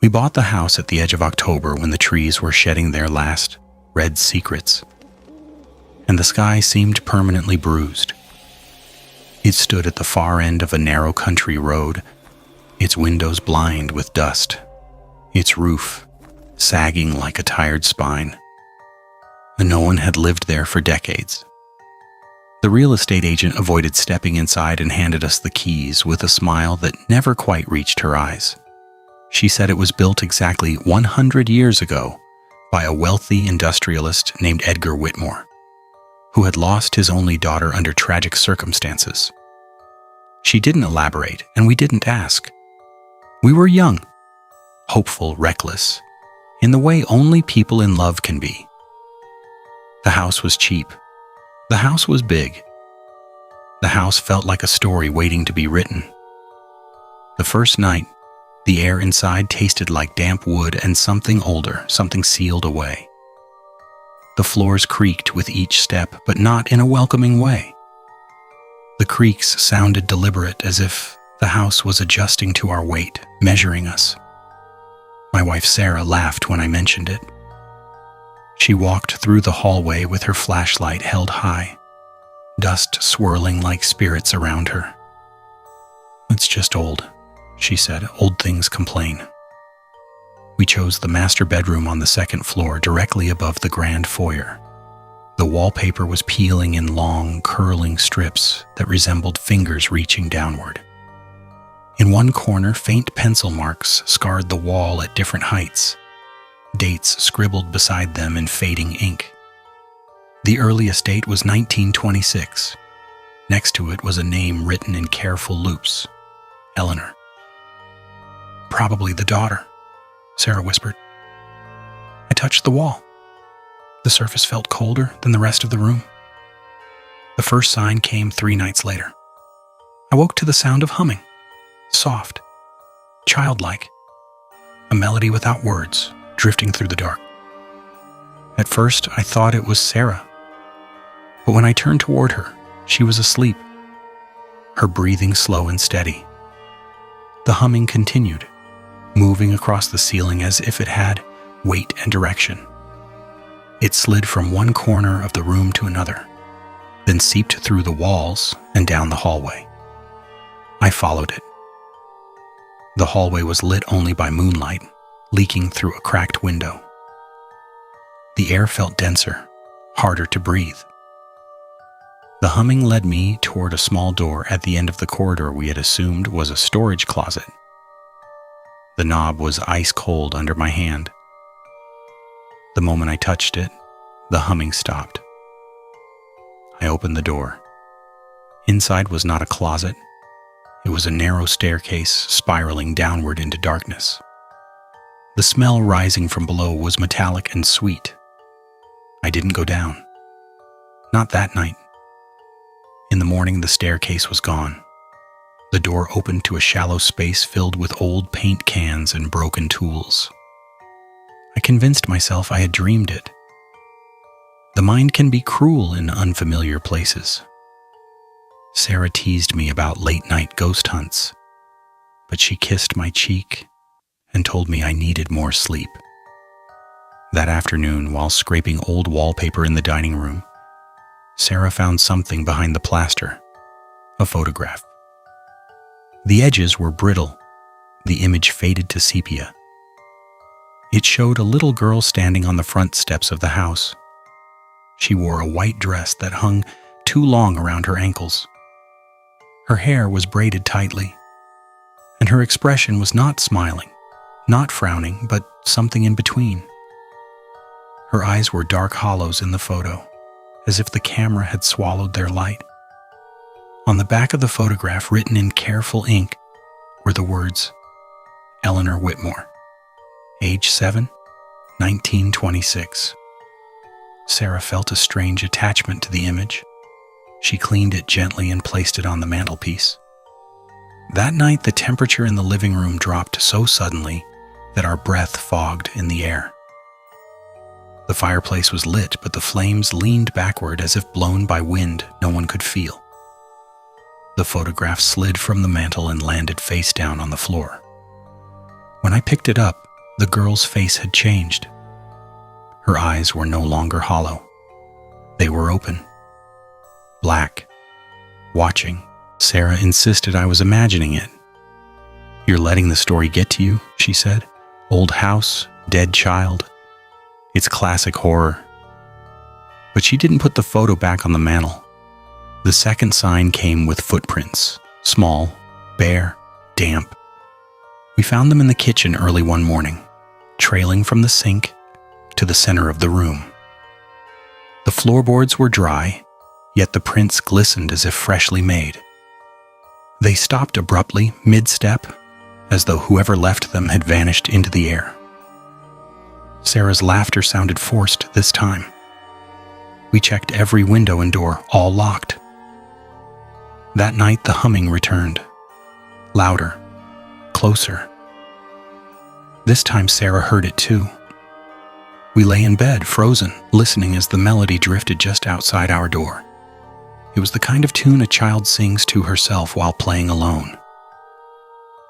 We bought the house at the edge of October when the trees were shedding their last red secrets, and the sky seemed permanently bruised. It stood at the far end of a narrow country road, its windows blind with dust, its roof sagging like a tired spine. And no one had lived there for decades. The real estate agent avoided stepping inside and handed us the keys with a smile that never quite reached her eyes. She said it was built exactly 100 years ago by a wealthy industrialist named Edgar Whitmore, who had lost his only daughter under tragic circumstances. She didn't elaborate, and we didn't ask. We were young, hopeful, reckless, in the way only people in love can be. The house was cheap. The house was big. The house felt like a story waiting to be written. The first night, the air inside tasted like damp wood and something older, something sealed away. The floors creaked with each step, but not in a welcoming way. The creaks sounded deliberate, as if the house was adjusting to our weight, measuring us. My wife Sarah laughed when I mentioned it. She walked through the hallway with her flashlight held high, dust swirling like spirits around her. "It's just old," she said. "Old things complain." We chose the master bedroom on the second floor, directly above the grand foyer. The wallpaper was peeling in long, curling strips that resembled fingers reaching downward. In one corner, faint pencil marks scarred the wall at different heights, dates scribbled beside them in fading ink. The earliest date was 1926. Next to it was a name written in careful loops: Eleanor. "Probably the daughter," Sarah whispered. I touched the wall. The surface felt colder than the rest of the room. The first sign came 3 nights later. I woke to the sound of humming, soft, childlike, a melody without words, drifting through the dark. At first, I thought it was Sarah, but when I turned toward her, she was asleep, her breathing slow and steady. The humming continued, moving across the ceiling as if it had weight and direction. It slid from one corner of the room to another, then seeped through the walls and down the hallway. I followed it. The hallway was lit only by moonlight, leaking through a cracked window. The air felt denser, harder to breathe. The humming led me toward a small door at the end of the corridor we had assumed was a storage closet. The knob was ice cold under my hand. The moment I touched it, the humming stopped. I opened the door. Inside was not a closet. It was a narrow staircase spiraling downward into darkness. The smell rising from below was metallic and sweet. I didn't go down. Not that night. In the morning, the staircase was gone. The door opened to a shallow space filled with old paint cans and broken tools. I convinced myself I had dreamed it. The mind can be cruel in unfamiliar places. Sarah teased me about late-night ghost hunts, but she kissed my cheek and told me I needed more sleep. That afternoon, while scraping old wallpaper in the dining room, Sarah found something behind the plaster, a photograph. The edges were brittle, the image faded to sepia. It showed a little girl standing on the front steps of the house. She wore a white dress that hung too long around her ankles. Her hair was braided tightly, and her expression was not smiling, not frowning, but something in between. Her eyes were dark hollows in the photo, as if the camera had swallowed their light. On the back of the photograph, written in careful ink, were the words, Eleanor Whitmore, age 7, 1926. Sarah felt a strange attachment to the image. She cleaned it gently and placed it on the mantelpiece. That night, the temperature in the living room dropped so suddenly that our breath fogged in the air. The fireplace was lit, but the flames leaned backward as if blown by wind no one could feel. The photograph slid from the mantel and landed face down on the floor. When I picked it up, The girl's face had changed. Her eyes were no longer hollow. They were open, black, watching. Sarah insisted I was imagining it. "You're letting the story get to you," she said. "Old house, dead child. It's classic horror." But she didn't put the photo back on the mantel. The second sign came with footprints, small, bare, damp. We found them in the kitchen early one morning, trailing from the sink to the center of the room. The floorboards were dry, yet the prints glistened as if freshly made. They stopped abruptly, mid-step, as though whoever left them had vanished into the air. Sarah's laughter sounded forced this time. We checked every window and door, all locked. That night the humming returned, louder, closer. This time Sarah heard it too. We lay in bed, frozen, listening as the melody drifted just outside our door. It was the kind of tune a child sings to herself while playing alone.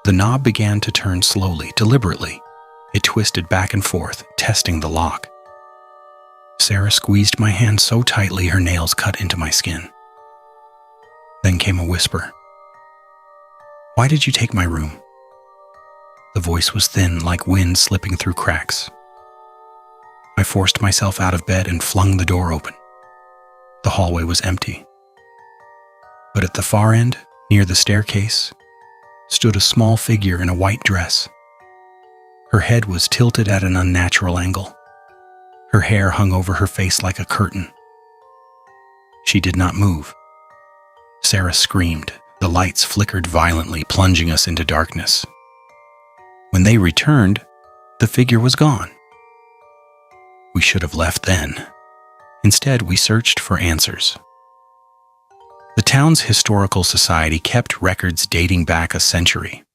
The knob began to turn slowly, deliberately. It twisted back and forth, testing the lock. Sarah squeezed my hand so tightly her nails cut into my skin. Then came a whisper. "Why did you take my room?" The voice was thin, like wind slipping through cracks. I forced myself out of bed and flung the door open. The hallway was empty. But at the far end, near the staircase, stood a small figure in a white dress. Her head was tilted at an unnatural angle. Her hair hung over her face like a curtain. She did not move. Sarah screamed. The lights flickered violently, plunging us into darkness. When they returned, the figure was gone. We should have left then. Instead, we searched for answers. The town's historical society kept records dating back a century.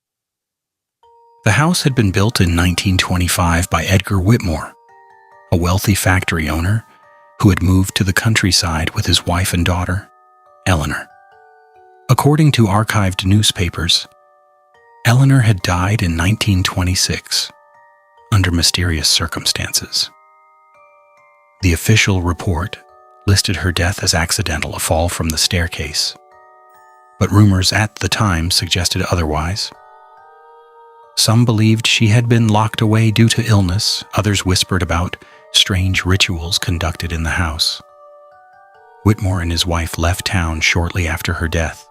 The house had been built in 1925 by Edgar Whitmore, a wealthy factory owner who had moved to the countryside with his wife and daughter, Eleanor. According to archived newspapers, Eleanor had died in 1926 under mysterious circumstances. The official report listed her death as accidental, a fall from the staircase. But rumors at the time suggested otherwise. Some believed she had been locked away due to illness. Others whispered about strange rituals conducted in the house. Whitmore and his wife left town shortly after her death.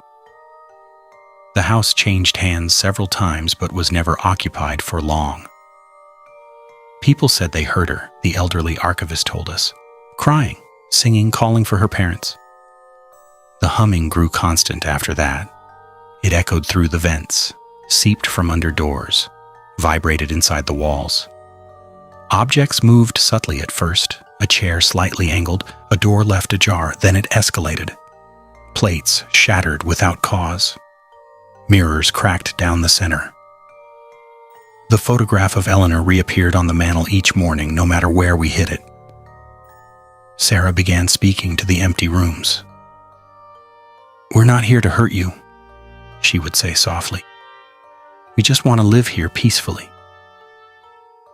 The house changed hands several times but was never occupied for long. People said they heard her, the elderly archivist told us, crying, singing, calling for her parents. The humming grew constant after that. It echoed through the vents, seeped from under doors, vibrated inside the walls. Objects moved subtly at first, a chair slightly angled, a door left ajar, then it escalated. Plates shattered without cause. Mirrors cracked down the center. The photograph of Eleanor reappeared on the mantel each morning, no matter where we hid it. Sarah began speaking to the empty rooms. "We're not here to hurt you," she would say softly. "We just want to live here peacefully."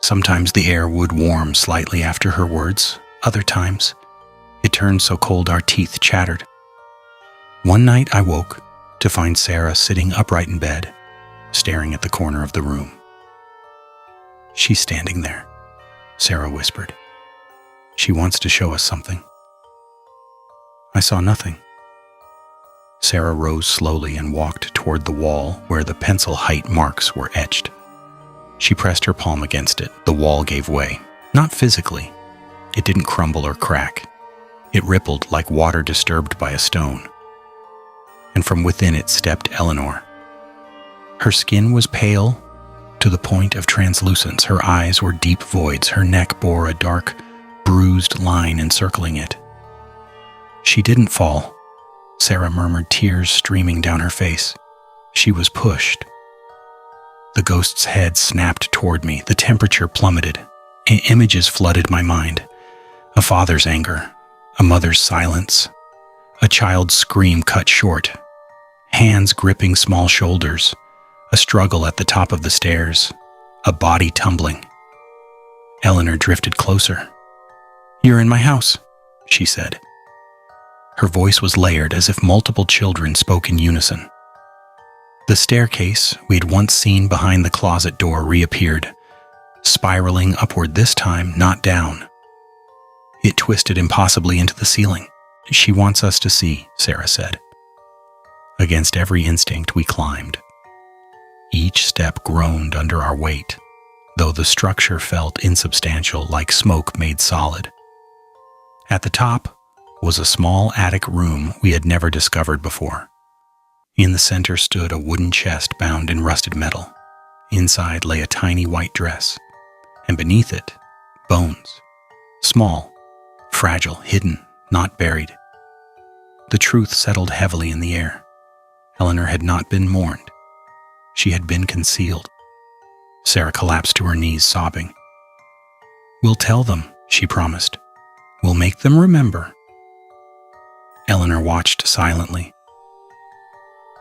Sometimes the air would warm slightly after her words. Other times, it turned so cold our teeth chattered. One night I woke to find Sarah sitting upright in bed, staring at the corner of the room. "She's standing there," Sarah whispered. "She wants to show us something." I saw nothing. Sarah rose slowly and walked toward the wall where the pencil height marks were etched. She pressed her palm against it. The wall gave way. Not physically. It didn't crumble or crack. It rippled like water disturbed by a stone. And from within it stepped Eleanor. Her skin was pale to the point of translucence. Her eyes were deep voids. Her neck bore a dark, bruised line encircling it. "She didn't fall," Sarah murmured, tears streaming down her face. "She was pushed." The ghost's head snapped toward me. The temperature plummeted. Images flooded my mind. A father's anger, a mother's silence, a child's scream cut short, hands gripping small shoulders, a struggle at the top of the stairs, a body tumbling. Eleanor drifted closer. "You're in my house," she said. Her voice was layered as if multiple children spoke in unison. The staircase we'd once seen behind the closet door reappeared, spiraling upward this time, not down. It twisted impossibly into the ceiling. "She wants us to see," Sarah said. Against every instinct, we climbed. Each step groaned under our weight, though the structure felt insubstantial, like smoke made solid. At the top was a small attic room we had never discovered before. In the center stood a wooden chest bound in rusted metal. Inside lay a tiny white dress, and beneath it, bones. Small, fragile, hidden, not buried. The truth settled heavily in the air. Eleanor had not been mourned. She had been concealed. Sarah collapsed to her knees, sobbing. "We'll tell them," she promised. "We'll make them remember." Eleanor watched silently.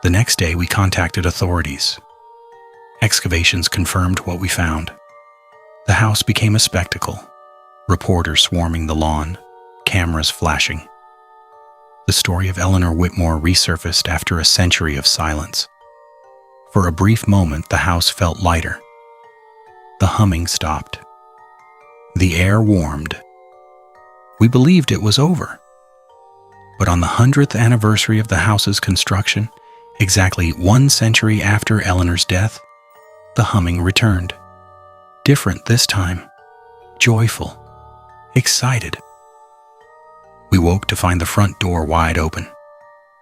The next day, we contacted authorities. Excavations confirmed what we found. The house became a spectacle, reporters swarming the lawn, cameras flashing. The story of Eleanor Whitmore resurfaced after a century of silence. For a brief moment, the house felt lighter. The humming stopped. The air warmed. We believed it was over. But on the 100th anniversary of the house's construction, exactly 1 century after Eleanor's death, the humming returned. Different this time. Joyful. Excited. We woke to find the front door wide open.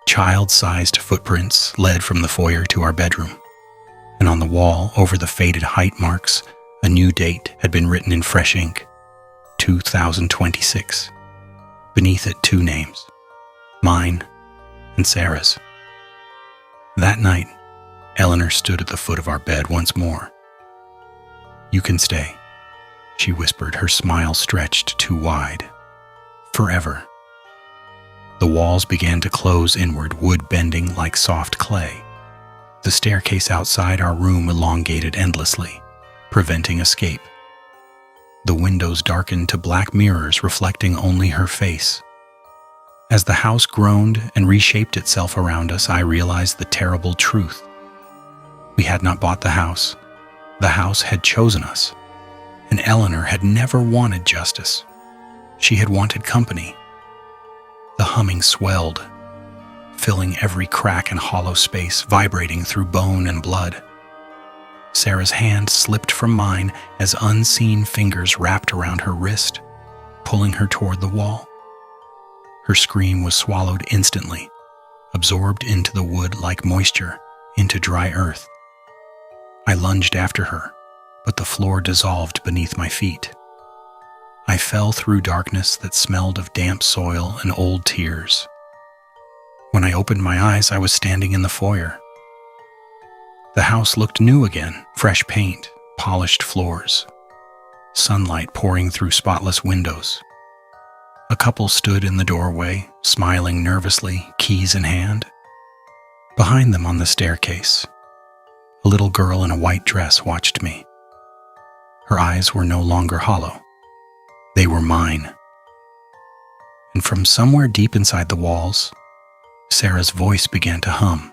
Child-sized footprints led from the foyer to our bedroom. And on the wall, over the faded height marks, a new date had been written in fresh ink. 2026. Beneath it, 2 names. Mine and Sarah's. That night, Eleanor stood at the foot of our bed once more. "You can stay," she whispered, her smile stretched too wide. "Forever." The walls began to close inward, wood bending like soft clay. The staircase outside our room elongated endlessly, preventing escape. The windows darkened to black mirrors reflecting only her face. As the house groaned and reshaped itself around us, I realized the terrible truth. We had not bought the house. The house had chosen us. And Eleanor had never wanted justice. She had wanted company. The humming swelled, filling every crack and hollow space, vibrating through bone and blood. Sarah's hand slipped from mine as unseen fingers wrapped around her wrist, pulling her toward the wall. Her scream was swallowed instantly, absorbed into the wood like moisture into dry earth. I lunged after her, but the floor dissolved beneath my feet. I fell through darkness that smelled of damp soil and old tears. When I opened my eyes, I was standing in the foyer. The house looked new again, fresh paint, polished floors, sunlight pouring through spotless windows. A couple stood in the doorway, smiling nervously, keys in hand. Behind them on the staircase, a little girl in a white dress watched me. Her eyes were no longer hollow. They were mine. And from somewhere deep inside the walls, Sarah's voice began to hum.